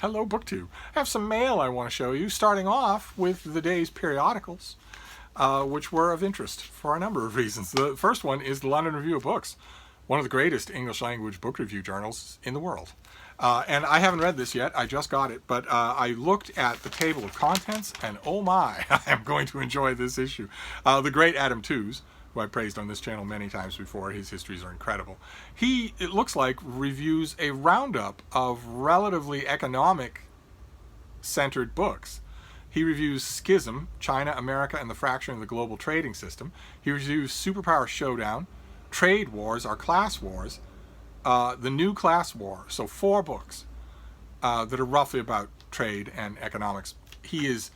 Hello, BookTube. I have some mail I want to show you, starting off with the day's periodicals, which were of interest for a number of reasons. The first one is the London Review of Books, one of the greatest English-language book review journals in the world. And I haven't read this yet, I just got it, but I looked at the table of contents, and oh my, I am going to enjoy this issue. The great Adam Tooze, who I've praised on this channel many times before, his histories are incredible. He, it looks like, reviews a roundup of relatively economic-centered books. He reviews Schism, China, America, and the Fracture of the Global Trading System. He reviews Superpower Showdown, Trade Wars, Our Class Wars, The New Class War. So 4 books that are roughly about trade and economics. He is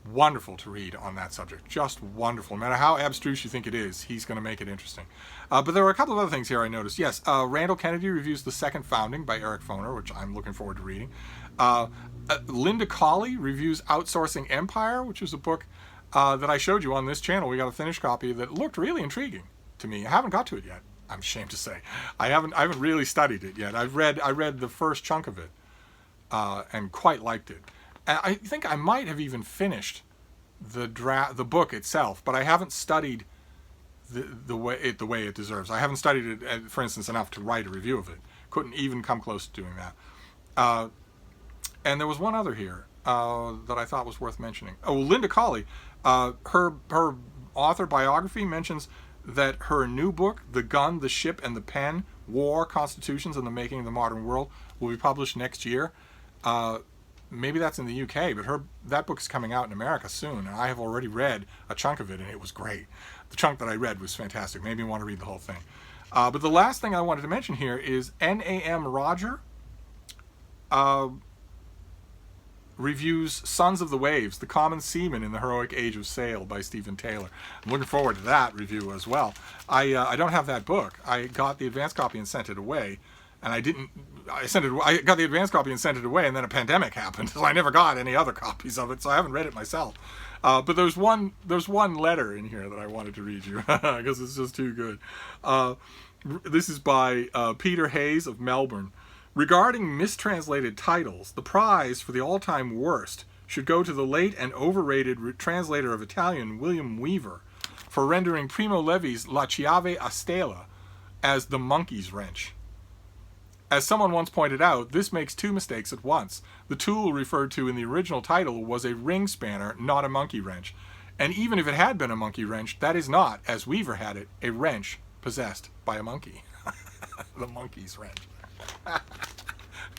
wonderful to read on that subject. Just wonderful. No matter how abstruse you think it is, he's going to make it interesting. But there were a couple of other things here I noticed. Yes, Randall Kennedy reviews The Second Founding by Eric Foner, which I'm looking forward to reading. Linda Colley reviews Outsourcing Empire, which is a book that I showed you on this channel. We got a finished copy that looked really intriguing to me. I haven't got to it yet, I'm ashamed to say. I haven't really studied it yet. I read the first chunk of it and quite liked it. I think I might have even finished the book itself, but I haven't studied the way it deserves. I haven't studied it, for instance, enough to write a review of it. Couldn't even come close to doing that. And there was one other here that I thought was worth mentioning. Oh, Linda Colley, her author biography mentions that her new book, The Gun, the Ship, and the Pen: War, Constitutions, and the Making of the Modern World, will be published next year. Maybe that's in the UK, but that book is coming out in America soon, and I have already read a chunk of it, and it was great. The chunk that I read was fantastic. Made me want to read the whole thing. But the last thing I wanted to mention here is N.A.M. Roger reviews Sons of the Waves, The Common Seaman in the Heroic Age of Sail by Stephen Taylor. I'm looking forward to that review as well. I don't have that book. I got the advance copy and sent it away. And I got the advance copy and sent it away, and then a pandemic happened, so I never got any other copies of it, so I haven't read it myself. But there's one letter in here that I wanted to read you, because it's just too good. This is by Peter Hayes of Melbourne. Regarding mistranslated titles, the prize for the all-time worst should go to the late and overrated translator of Italian William Weaver for rendering Primo Levi's La Chiave a Stella as the monkey's wrench. As someone once pointed out, this makes 2 mistakes at once. The tool referred to in the original title was a ring spanner, not a monkey wrench. And even if it had been a monkey wrench, that is not, as Weaver had it, a wrench possessed by a monkey. The monkey's wrench.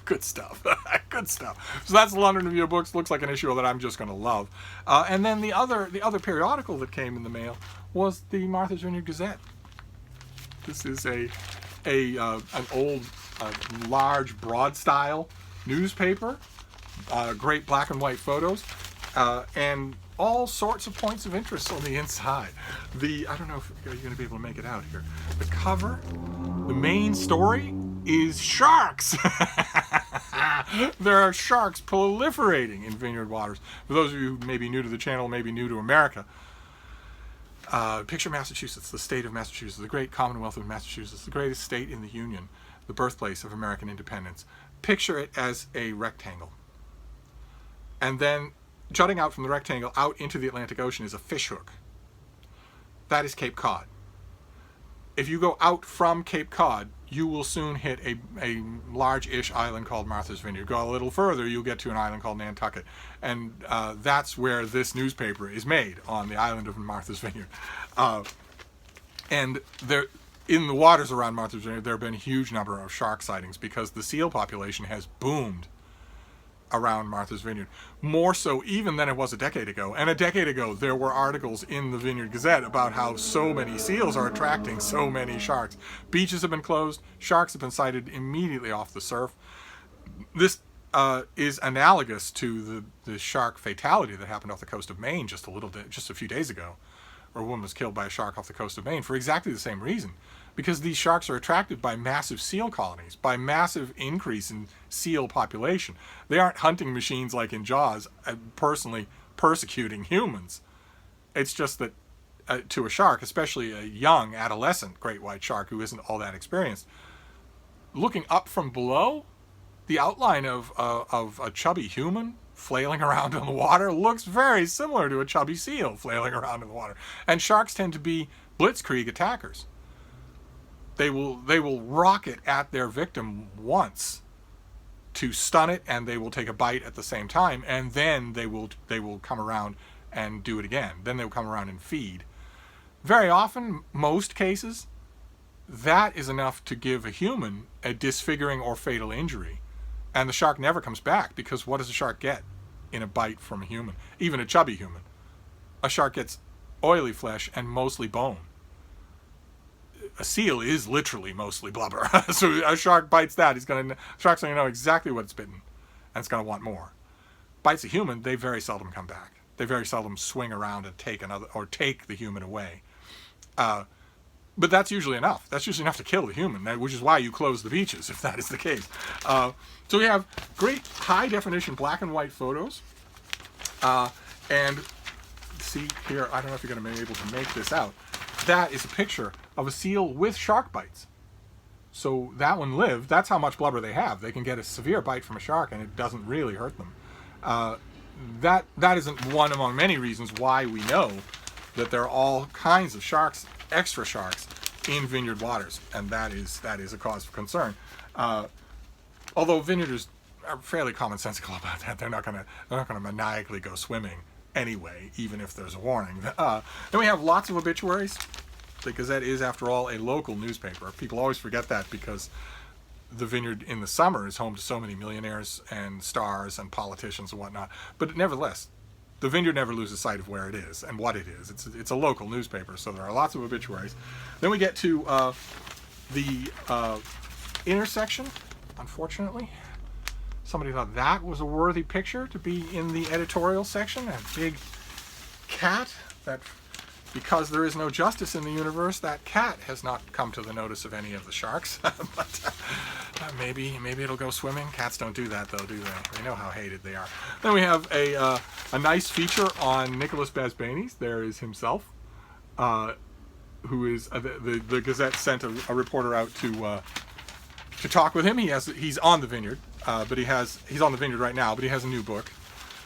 Good stuff. Good stuff. So that's the London Review of Books. Looks like an issue that I'm just going to love. And then the other periodical that came in the mail was the Martha's Vineyard Gazette. This is an old, large, broad-style newspaper. Great black and white photos, and all sorts of points of interest on the inside. I don't know if you're going to be able to make it out here. The cover, the main story is sharks. There are sharks proliferating in Vineyard waters. For those of you who may be new to the channel, maybe new to America, picture Massachusetts, the state of Massachusetts, the great Commonwealth of Massachusetts, the greatest state in the Union, the birthplace of American independence. Picture it as a rectangle. And then jutting out from the rectangle out into the Atlantic Ocean is a fishhook. That is Cape Cod. If you go out from Cape Cod, you will soon hit a large-ish island called Martha's Vineyard. Go a little further, you'll get to an island called Nantucket. And that's where this newspaper is made, on the island of Martha's Vineyard. And there, in the waters around Martha's Vineyard, there have been a huge number of shark sightings because the seal population has boomed around Martha's Vineyard. More so even than it was a decade ago. And a decade ago, there were articles in the Vineyard Gazette about how so many seals are attracting so many sharks. Beaches have been closed. Sharks have been sighted immediately off the surf. This is analogous to the shark fatality that happened off the coast of Maine just a few days ago, where a woman was killed by a shark off the coast of Maine for exactly the same reason. Because these sharks are attracted by massive seal colonies, by massive increase in seal population. They aren't hunting machines like in Jaws, personally persecuting humans. It's just that to a shark, especially a young adolescent great white shark who isn't all that experienced, looking up from below, the outline of a chubby human flailing around in the water looks very similar to a chubby seal flailing around in the water. And sharks tend to be blitzkrieg attackers. They will rocket at their victim once to stun it, and they will take a bite at the same time, and then they will come around and do it again. Then they will come around and feed. Very often, most cases, that is enough to give a human a disfiguring or fatal injury. And the shark never comes back, because what does a shark get in a bite from a human? Even a chubby human. A shark gets oily flesh and mostly bone. A seal is literally mostly blubber. So a shark bites that, shark's going to know exactly what it's bitten, and it's going to want more. Bites a human, they very seldom come back. They very seldom swing around and take the human away. But that's usually enough. That's usually enough to kill the human, which is why you close the beaches, if that is the case. So we have great high-definition black and white photos. And see here, I don't know if you're going to be able to make this out. That is a picture of a seal with shark bites. So that one lived. That's how much blubber they have. They can get a severe bite from a shark, and it doesn't really hurt them. That isn't one among many reasons why we know that there are all kinds of sharks, extra sharks, in Vineyard waters, and that is a cause for concern. Although Vineyarders are fairly commonsensical about that, they're not gonna maniacally go swimming anyway, even if there's a warning. Then we have lots of obituaries. The Gazette is, after all, a local newspaper. People always forget that because the Vineyard in the summer is home to so many millionaires and stars and politicians and whatnot. But nevertheless, the Vineyard never loses sight of where it is and what it is. It's a local newspaper, so there are lots of obituaries. Then we get to the intersection, unfortunately. Somebody thought that was a worthy picture to be in the editorial section. A big cat that, because there is no justice in the universe, that cat has not come to the notice of any of the sharks. But maybe it'll go swimming. Cats don't do that, though, do they? They know how hated they are. Then we have a nice feature on Nicholas Basbanes. There is himself, who is the Gazette sent a reporter out to talk with him. He's on the Vineyard, but he's on the Vineyard right now. But he has a new book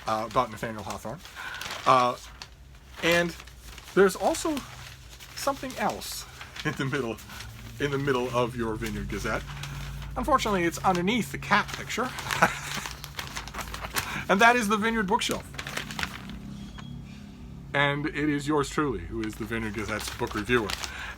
about Nathaniel Hawthorne, and there's also something else in the middle of your Vineyard Gazette. Unfortunately, it's underneath the cat picture, and that is the Vineyard bookshelf. And it is yours truly who is the Vineyard Gazette's book reviewer.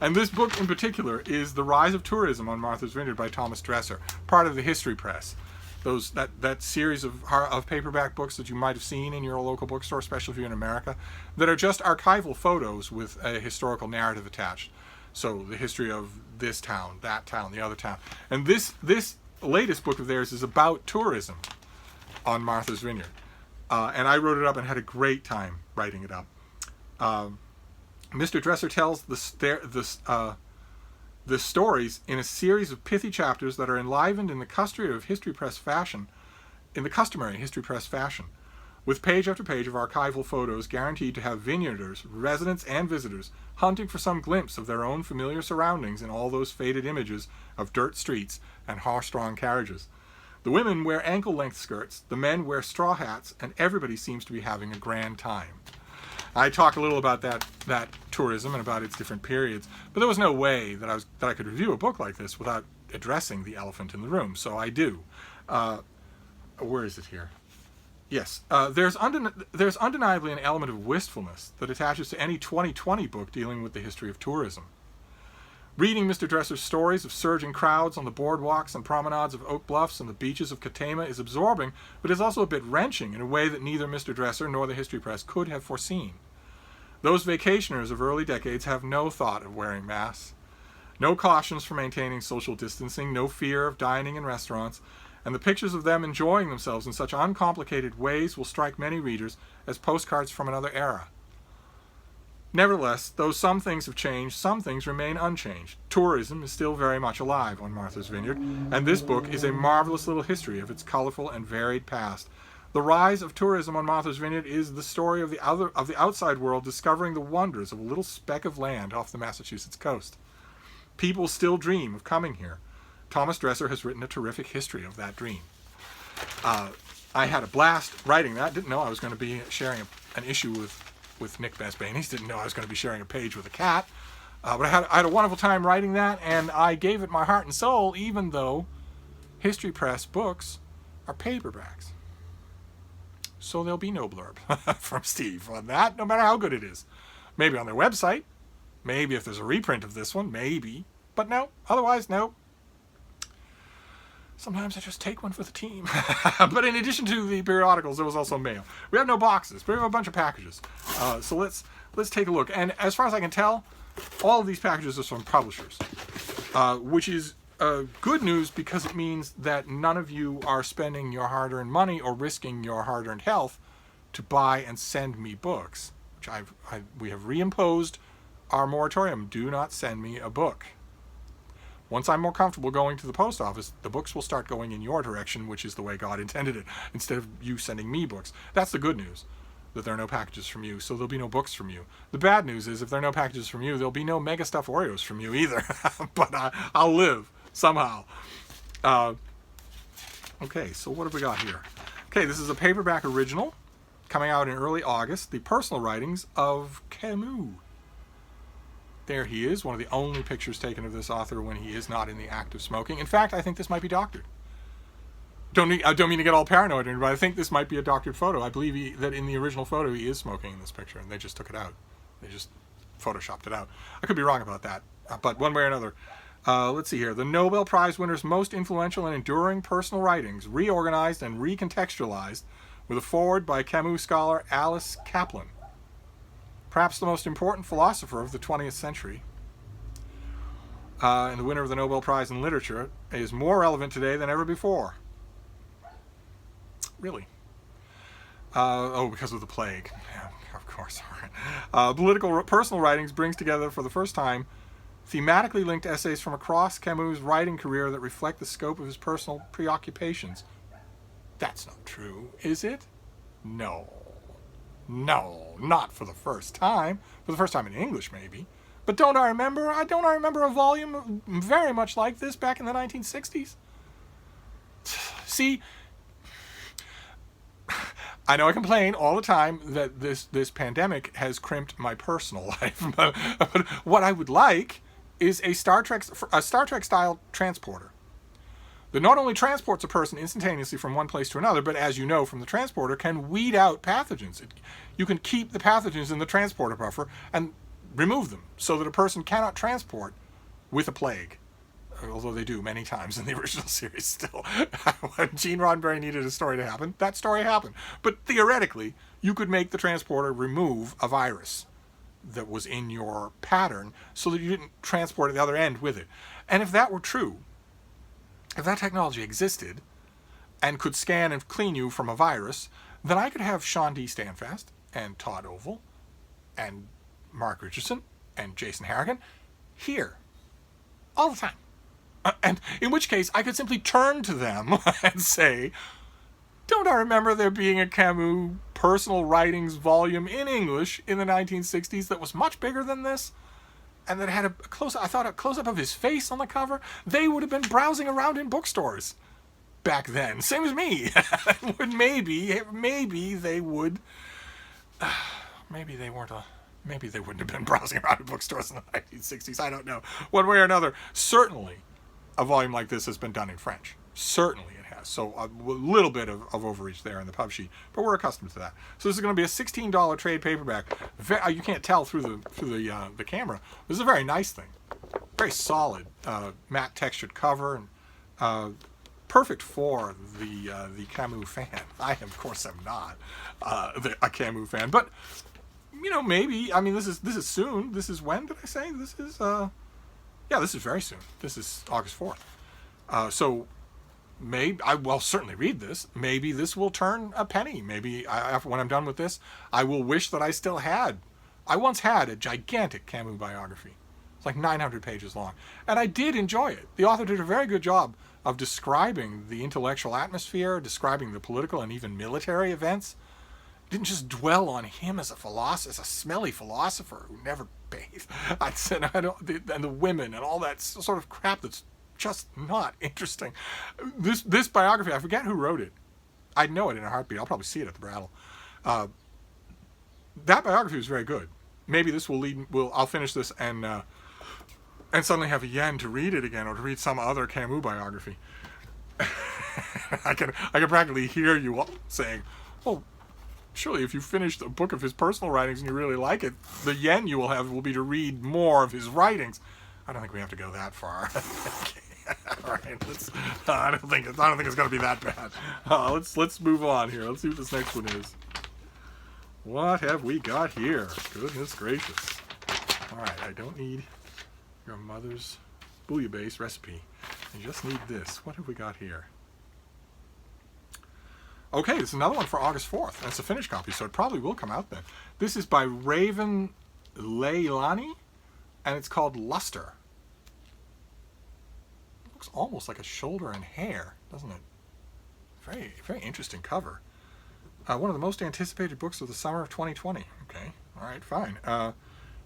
And this book in particular is The Rise of Tourism on Martha's Vineyard by Thomas Dresser, part of the History Press. That series of paperback books that you might have seen in your local bookstore, especially if you're in America, that are just archival photos with a historical narrative attached. So the history of this town, that town, the other town. And this latest book of theirs is about tourism on Martha's Vineyard. And I wrote it up and had a great time writing it up. Mr. Dresser tells the stories in a series of pithy chapters that are enlivened in the customary History Press fashion, with page after page of archival photos guaranteed to have vineyarders, residents, and visitors hunting for some glimpse of their own familiar surroundings in all those faded images of dirt streets and horse-drawn carriages. The women wear ankle-length skirts, the men wear straw hats, and everybody seems to be having a grand time. I talk a little about that tourism and about its different periods, but there was no way that I could review a book like this without addressing the elephant in the room, so I do. Where is it here? Yes, there's undeniably an element of wistfulness that attaches to any 2020 book dealing with the history of tourism. Reading Mr. Dresser's stories of surging crowds on the boardwalks and promenades of Oak Bluffs and the beaches of Katama is absorbing, but is also a bit wrenching in a way that neither Mr. Dresser nor the History Press could have foreseen. Those vacationers of early decades have no thought of wearing masks, no cautions for maintaining social distancing, no fear of dining in restaurants, and the pictures of them enjoying themselves in such uncomplicated ways will strike many readers as postcards from another era. Nevertheless, though some things have changed, some things remain unchanged. Tourism is still very much alive on Martha's Vineyard, and this book is a marvelous little history of its colorful and varied past. The rise of tourism on Martha's Vineyard is the story of the outside world discovering the wonders of a little speck of land off the Massachusetts coast. People still dream of coming here. Thomas Dresser has written a terrific history of that dream. I had a blast writing that. Didn't know I was going to be sharing an issue with Nick Besbanes. Didn't know I was going to be sharing a page with a cat. But I had a wonderful time writing that, and I gave it my heart and soul, even though History Press books are paperbacks. So there'll be no blurb from Steve on that, no matter how good it is. Maybe on their website. Maybe if there's a reprint of this one. Maybe. But no. Otherwise, no. Sometimes I just take one for the team. But in addition to the periodicals, there was also mail. We have no boxes, but we have a bunch of packages. So let's take a look. And as far as I can tell, all of these packages are from publishers, which is good news because it means that none of you are spending your hard-earned money or risking your hard-earned health to buy and send me books, which we have reimposed our moratorium. Do not send me a book. Once I'm more comfortable going to the post office, the books will start going in your direction, which is the way God intended it, instead of you sending me books. That's the good news, that there are no packages from you, so there'll be no books from you. The bad news is if there are no packages from you, there'll be no Mega Stuff Oreos from you either. But I'll live somehow. Okay, so what have we got here? Okay, this is a paperback original coming out in early August, the personal writings of Camus. There he is, one of the only pictures taken of this author when he is not in the act of smoking. In fact, I think this might be doctored. I don't mean to get all paranoid, but I think this might be a doctored photo. I believe that in the original photo he is smoking in this picture, and they just took it out. They just photoshopped it out. I could be wrong about that, but one way or another. Let's see here. The Nobel Prize winner's most influential and enduring personal writings, reorganized and recontextualized, with a foreword by Camus scholar Alice Kaplan. Perhaps the most important philosopher of the 20th century, and the winner of the Nobel Prize in Literature, is more relevant today than ever before. Really? Because of the plague. Yeah, of course. All right. Political personal writings brings together for the first time thematically linked essays from across Camus' writing career that reflect the scope of his personal preoccupations. That's not true, is it? No. No, not for the first time. For the first time in English, maybe. But don't I remember a volume very much like this back in the 1960s? See, I know I complain all the time that this pandemic has crimped my personal life. But what I would like is a Star Trek style transporter that not only transports a person instantaneously from one place to another, but as you know from the transporter, can weed out pathogens. You can keep the pathogens in the transporter buffer and remove them so that a person cannot transport with a plague. Although they do many times in the original series still. When Gene Roddenberry needed a story to happen, that story happened. But theoretically, you could make the transporter remove a virus that was in your pattern so that you didn't transport at the other end with it. And if that were true, if that technology existed and could scan and clean you from a virus, then I could have Sean D. Standfast and Todd Oval and Mark Richardson and Jason Harrigan here all the time. And in which case, I could simply turn to them and say, don't I remember there being a Camus personal writings volume in English in the 1960s that was much bigger than this? And that had a close-up of his face on the cover? They would have been browsing around in bookstores back then. Same as me. Maybe they would. Maybe they wouldn't have been browsing around in bookstores in the 1960s. I don't know. One way or another, certainly a volume like this has been done in French. Certainly it has. So a little bit of overreach there in the pub sheet, but we're accustomed to that. So this is going to be a $16 trade paperback. You can't tell through the camera. This is a very nice thing. Very solid, matte textured cover, and perfect for the Camus fan. I, of course, am not a Camus fan, but maybe. I mean, this is soon. This is when did I say? This is this is very soon. This is August 4th. So maybe I will certainly read this. Maybe this will turn a penny. Maybe when I'm done with this, I will wish that I still had. I once had a gigantic Camus biography. It's like 900 pages long, and I did enjoy it. The author did a very good job of describing the intellectual atmosphere, describing the political and even military events. Didn't just dwell on him as a smelly philosopher who never bathed. And the women and all that sort of crap that's just not interesting. This biography, I forget who wrote it. I'd know it in a heartbeat. I'll probably see it at the Brattle. That biography was very good. Maybe this will lead. I'll finish this and suddenly have a yen to read it again, or to read some other Camus biography. I can practically hear you all saying, "Oh, surely if you finished a book of his personal writings and you really like it, the yen you will have will be to read more of his writings." I don't think we have to go that far. All right, I don't think it's going to be that bad. Let's move on here. Let's see what this next one is. What have we got here? Goodness gracious! All right, I don't need your mother's bouillabaisse recipe. I just need this. What have we got here? Okay, this is another one for August 4th. And it's a finished copy, so it probably will come out then. This is by Raven Leilani, and it's called Luster. It looks almost like a shoulder and hair, doesn't it? Very, very interesting cover. One of the most anticipated books of the summer of 2020. Okay, all right, fine.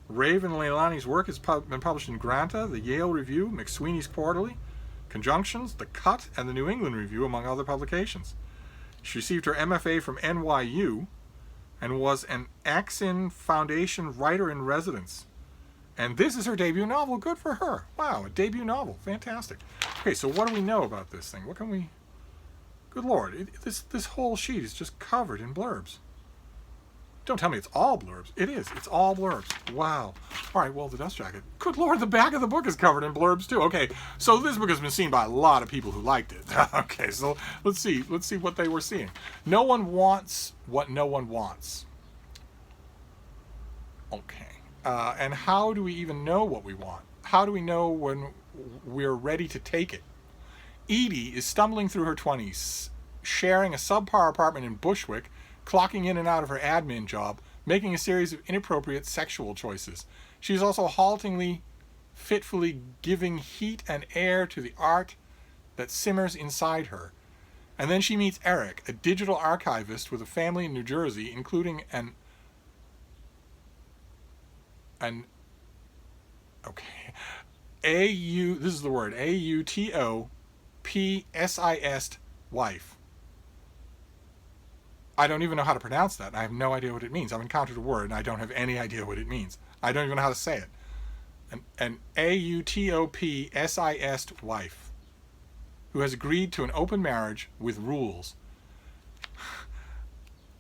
Raven Leilani's work has been published in Granta, the Yale Review, McSweeney's Quarterly, Conjunctions, The Cut, and the New England Review, among other publications. She received her MFA from NYU and was an Axon Foundation writer-in-residence. And this is her debut novel. Good for her. Wow, a debut novel. Fantastic. Okay, so what do we know about this thing? What can we... Good Lord, this whole sheet is just covered in blurbs. Don't tell me it's all blurbs. It is. It's all blurbs. Wow. All right, well, the dust jacket. Good Lord, the back of the book is covered in blurbs, too. Okay, so this book has been seen by a lot of people who liked it. Okay, so let's see what they were seeing. No one wants what no one wants. Okay. And how do we even know what we want? How do we know when we're ready to take it? Edie is stumbling through her 20s, sharing a subpar apartment in Bushwick, clocking in and out of her admin job, making a series of inappropriate sexual choices. She is also haltingly, fitfully giving heat and air to the art that simmers inside her. And then she meets Eric, a digital archivist with a family in New Jersey, including this is the word, AUTOPSIS wife. I don't even know how to pronounce that. I have no idea what it means. I've encountered a word and I don't have any idea what it means. I don't even know how to say it. An AUTOPSIS wife who has agreed to an open marriage with rules.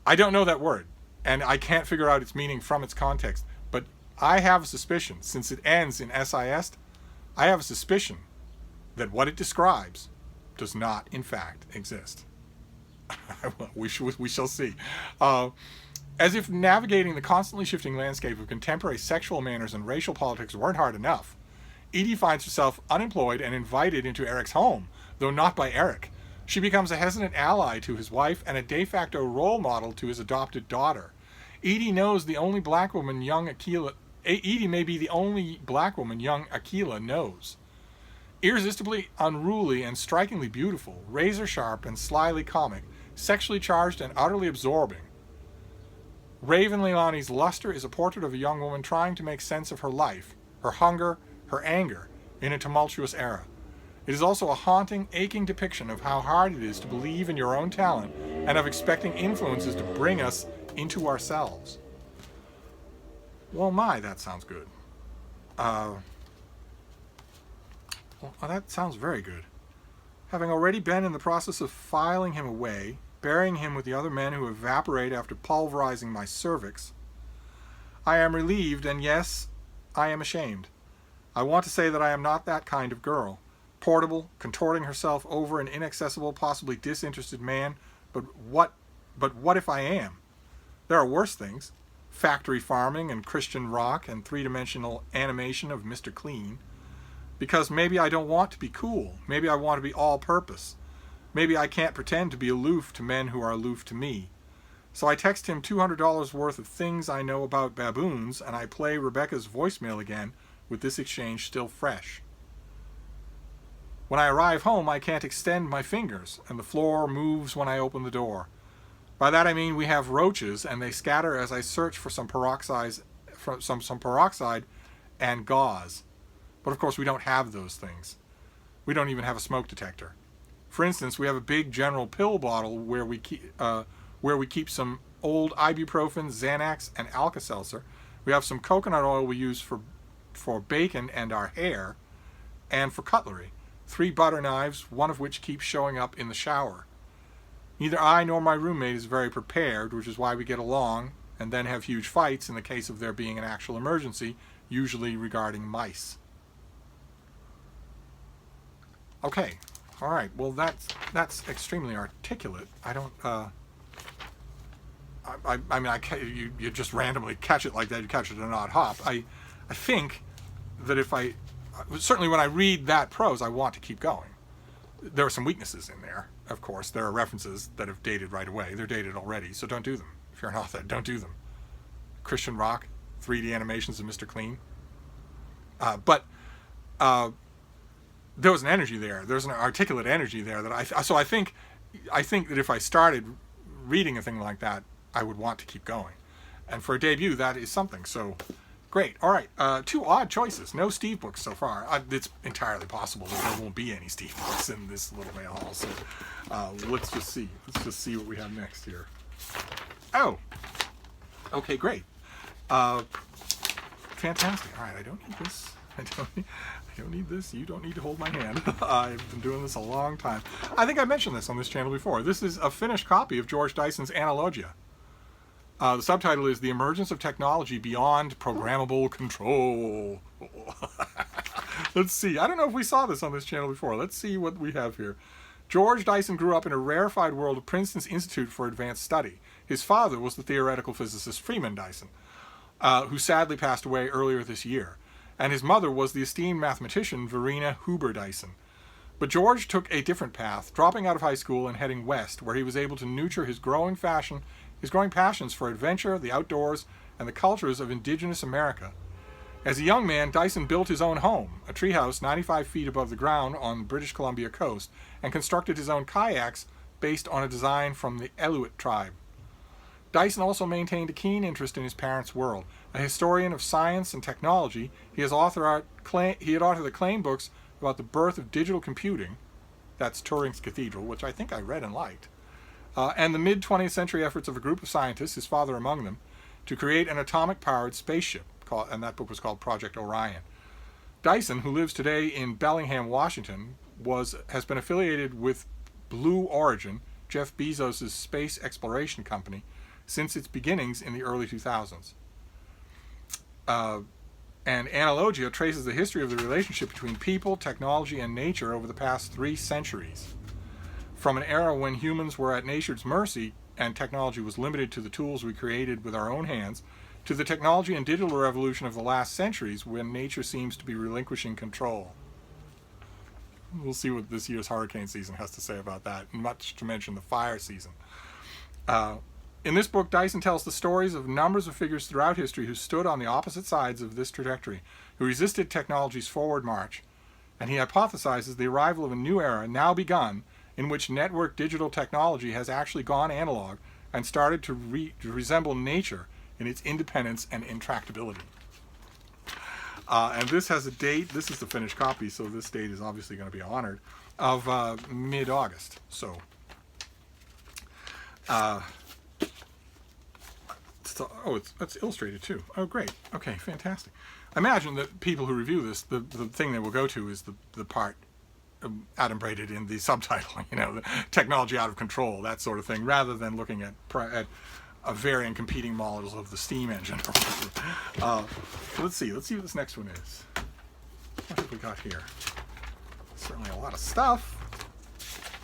I don't know that word, and I can't figure out its meaning from its context, but I have a suspicion, since it ends in SIS, I have a suspicion that what it describes does not, in fact, exist. We shall see. As if navigating the constantly shifting landscape of contemporary sexual manners and racial politics weren't hard enough, Edie finds herself unemployed and invited into Eric's home, though not by Eric. She becomes a hesitant ally to his wife and a de facto role model to his adopted daughter. Edie knows the only black woman young Akilah... Edie may be the only black woman young Akilah knows. Irresistibly unruly and strikingly beautiful, razor-sharp and slyly comic, sexually charged and utterly absorbing, Raven Leilani's Luster is a portrait of a young woman trying to make sense of her life, her hunger, her anger, in a tumultuous era. It is also a haunting, aching depiction of how hard it is to believe in your own talent and of expecting influences to bring us into ourselves. Well, that sounds good. Well, that sounds very good. Having already been in the process of filing him away, burying him with the other men who evaporate after pulverizing my cervix, I am relieved, and yes, I am ashamed. I want to say that I am not that kind of girl. Portable, contorting herself over an inaccessible, possibly disinterested man, but what if I am? There are worse things. Factory farming and Christian rock and three-dimensional animation of Mr. Clean. Because maybe I don't want to be cool. Maybe I want to be all-purpose. Maybe I can't pretend to be aloof to men who are aloof to me. So I text him $200 worth of things I know about baboons, and I play Rebecca's voicemail again with this exchange still fresh. When I arrive home, I can't extend my fingers, and the floor moves when I open the door. By that I mean we have roaches, and they scatter as I search for some peroxide and gauze. But of course we don't have those things. We don't even have a smoke detector. For instance, we have a big general pill bottle where we keep some old ibuprofen, Xanax, and Alka-Seltzer. We have some coconut oil we use for bacon and our hair, and for cutlery. 3 butter knives, one of which keeps showing up in the shower. Neither I nor my roommate is very prepared, which is why we get along and then have huge fights in the case of there being an actual emergency, usually regarding mice. Okay, all right. Well, that's extremely articulate. I don't. I mean, you just randomly catch it like that. You catch it at an odd hop. I think that certainly when I read that prose, I want to keep going. There are some weaknesses in there, of course. There are references that have dated right away. They're dated already, so don't do them. If you're an author, don't do them. Christian rock, 3D animations of Mr. Clean. But there was an energy there. There's an articulate energy there that I think that if I started reading a thing like that, I would want to keep going. And for a debut, that is something. So, great. All right. 2 odd choices. No Steve books so far. It's entirely possible that there won't be any Steve books in this little mail haul. So, let's just see. Let's just see what we have next here. Oh. Okay, great. Fantastic. All right. I don't need this. I don't need this. You don't need to hold my hand. I've been doing this a long time. I think I mentioned this on this channel before. This is a finished copy of George Dyson's Analogia. The subtitle is The Emergence of Technology Beyond Programmable Control. Let's see. I don't know if we saw this on this channel before. Let's see what we have here. George Dyson grew up in a rarefied world of Princeton's Institute for Advanced Study. His father was the theoretical physicist Freeman Dyson, who sadly passed away earlier this year. And his mother was the esteemed mathematician Verena Huber Dyson. But George took a different path, dropping out of high school and heading west, where he was able to nurture his growing passions for adventure, the outdoors, and the cultures of indigenous America. As a young man, Dyson built his own home, a treehouse 95 feet above the ground on the British Columbia coast, and constructed his own kayaks based on a design from the Inuit tribe. Dyson also maintained a keen interest in his parents' world. A historian of science and technology, he had authored acclaimed books about the birth of digital computing, that's Turing's Cathedral, which I think I read and liked, and the mid-20th century efforts of a group of scientists, his father among them, to create an atomic-powered spaceship, and that book was called Project Orion. Dyson, who lives today in Bellingham, Washington, has been affiliated with Blue Origin, Jeff Bezos' space exploration company, since its beginnings in the early 2000s. And Analogia traces the history of the relationship between people, technology, and nature over the past 3 centuries. From an era when humans were at nature's mercy and technology was limited to the tools we created with our own hands, to the technology and digital revolution of the last centuries when nature seems to be relinquishing control. We'll see what this year's hurricane season has to say about that, much to mention the fire season. In this book, Dyson tells the stories of numbers of figures throughout history who stood on the opposite sides of this trajectory, who resisted technology's forward march, and he hypothesizes the arrival of a new era now begun in which network digital technology has actually gone analog and started to resemble nature in its independence and intractability. And this has a date, this is the finished copy, so this date is obviously going to be honored, of mid-August. So, it's illustrated too. Oh, great. Okay, fantastic. I imagine that people who review this, the thing they will go to is the part adumbrated in the subtitle, the technology out of control, that sort of thing, rather than looking at varying competing models of the steam engine. Let's see what this next one is. What have we got here? Certainly a lot of stuff.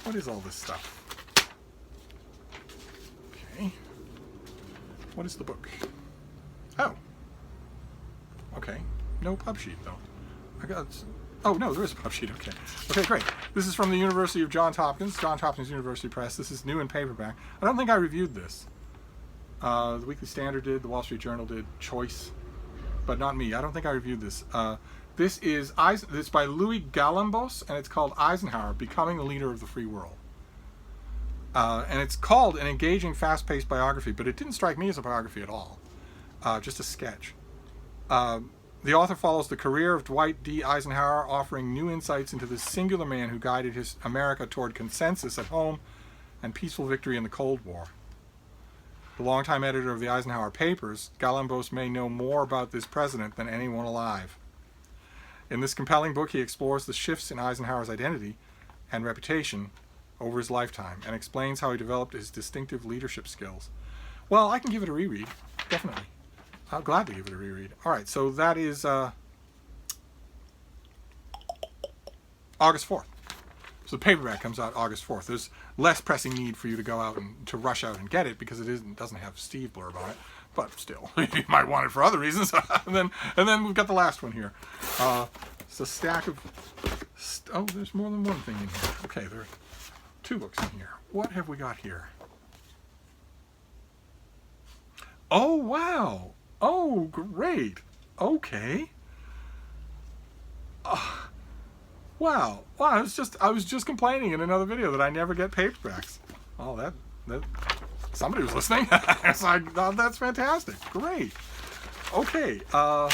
What is all this stuff? Okay. What is the book? Oh. Okay. No pub sheet, though. Oh, no, there is a pub sheet. Okay. Okay, great. This is from the University of Johns Hopkins University Press. This is new in paperback. I don't think I reviewed this. The Weekly Standard did, the Wall Street Journal did, Choice, but not me. I don't think I reviewed this. This is by Louis Galambos, and it's called Eisenhower, Becoming the Leader of the Free World. And it's called an engaging, fast-paced biography, but it didn't strike me as a biography at all. Just a sketch. The author follows the career of Dwight D. Eisenhower, offering new insights into this singular man who guided his America toward consensus at home and peaceful victory in the Cold War. The longtime editor of the Eisenhower Papers, Galambos may know more about this president than anyone alive. In this compelling book, he explores the shifts in Eisenhower's identity and reputation over his lifetime and explains how he developed his distinctive leadership skills. Well, I can give it a reread, definitely. I'm glad to give it a reread. All right, so that is August 4th. So the paperback comes out August 4th. There's less pressing need for you to go out and to rush out and get it because it doesn't have Steve blurb on it. But still, you might want it for other reasons. and then we've got the last one here. It's a stack of... oh, there's more than one thing in here. Okay, there are 2 books in here. What have we got here? Oh, wow. Oh, great. Okay. Wow. Wow, I was just complaining in another video that I never get paperbacks. Oh, that somebody was listening. So that's fantastic. Great. Okay. All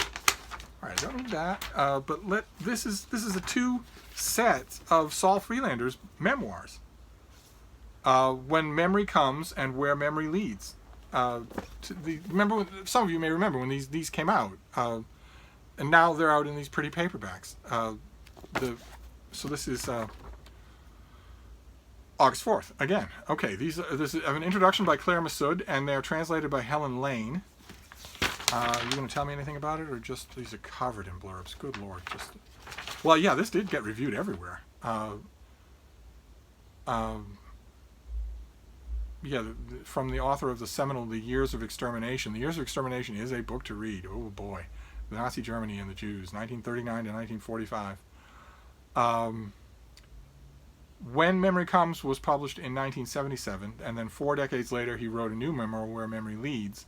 right, don't need that. But this is a 2 sets of Saul Freelander's memoirs. When Memory Comes and Where Memory Leads. Remember, some of you may remember when these came out, and now they're out in these pretty paperbacks. So this is August 4th again. Okay, this is an introduction by Claire Massoud, and they're translated by Helen Lane. Are you going to tell me anything about it, or just these are covered in blurbs? Good Lord! Well, yeah, this did get reviewed everywhere. Yeah, from the author of the seminal The Years of Extermination. The Years of Extermination is a book to read. Oh boy. Nazi Germany and the Jews, 1939 to 1945. When Memory Comes was published in 1977, and then 4 decades later he wrote a new memoir, Where Memory Leads,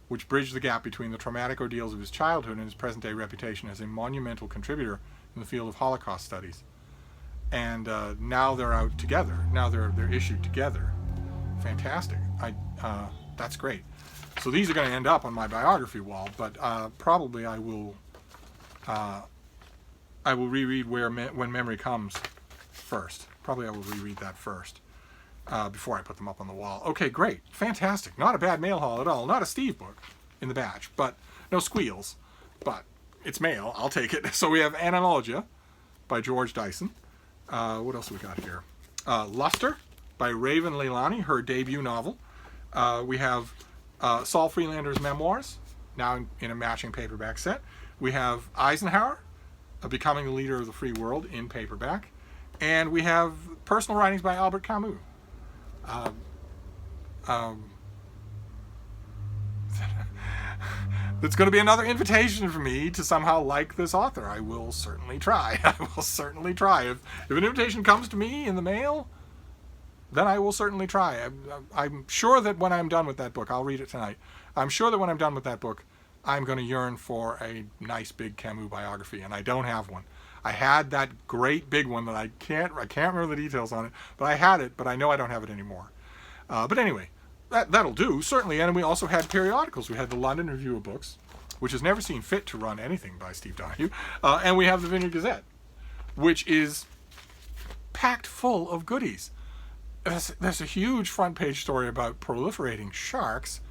which bridged the gap between the traumatic ordeals of his childhood and his present-day reputation as a monumental contributor in the field of Holocaust studies. And now they're out together. Now they're issued together. Fantastic. That's great. So these are going to end up on my biography wall, but probably I will reread When Memory Comes first. Probably I will reread that first before I put them up on the wall. Okay, great. Fantastic. Not a bad mail haul at all. Not a Steve book in the batch, but no squeals. But it's mail. I'll take it. So we have Analogia by George Dyson. What else we got here? Luster by Raven Leilani, her debut novel. We have Saul Freelander's memoirs, now in a matching paperback set. We have Eisenhower, Becoming the Leader of the Free World, in paperback. And we have personal writings by Albert Camus. It's going to be another invitation for me to somehow like this author. I will certainly try. I will certainly try. If an invitation comes to me in the mail, then I will certainly try. I'm sure that when I'm done with that book, I'll read it tonight. I'm sure that when I'm done with that book, I'm going to yearn for a nice big Camus biography, and I don't have one. I had that great big one that I can't remember the details on it, but I had it, but I know I don't have it anymore. But anyway, that'll do, certainly. And we also had periodicals. We had the London Review of Books, which has never seen fit to run anything by Steve Donoghue, and we have the Vineyard Gazette, which is packed full of goodies. There's a huge front page story about proliferating sharks.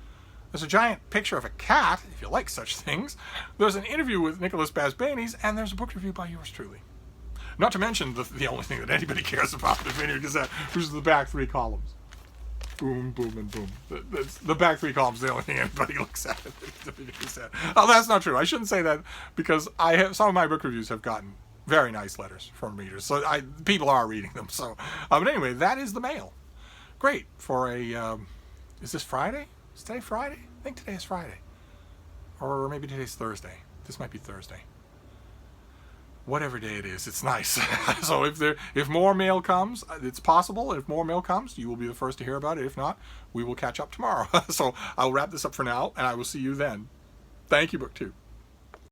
There's a giant picture of a cat, if you like such things. There's an interview with Nicholas Basbanes, and there's a book review by yours truly. Not to mention the only thing that anybody cares about in the Vineyard Gazette, which is the back 3 columns. Boom, boom, and boom. The back 3 columns are the only thing anybody looks at in the Vineyard Gazette. Oh, that's not true. I shouldn't say that, because some of my book reviews have gotten very nice letters from readers. So people are reading them. So, but anyway, that is the mail. Great for a. Is this Friday? Is today Friday? I think today is Friday, or maybe today's Thursday. This might be Thursday. Whatever day it is, it's nice. So if more mail comes, it's possible. If more mail comes, you will be the first to hear about it. If not, we will catch up tomorrow. So I'll wrap this up for now, and I will see you then. Thank you, BookTube.